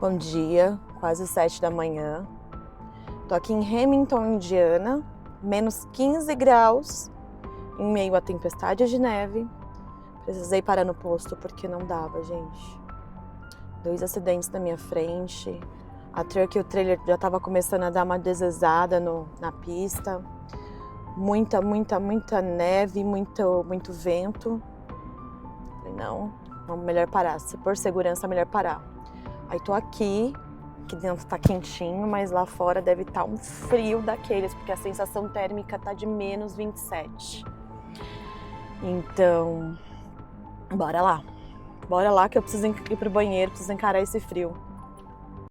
Bom dia, quase 7 da manhã. Tô aqui em Hamilton, Indiana, menos 15 graus, em meio à tempestade de neve. Precisei parar no posto porque não dava, gente. 2 acidentes na minha frente. A truck e o trailer já tava começando a dar uma deslizada na pista. Muita neve, muito vento. Falei, não, vamos melhor parar. Se por segurança, melhor parar. Aí tô aqui dentro tá quentinho, mas lá fora deve estar um frio daqueles, porque a sensação térmica tá de menos 27. Então, bora lá. Bora lá que eu preciso ir pro banheiro, preciso encarar esse frio.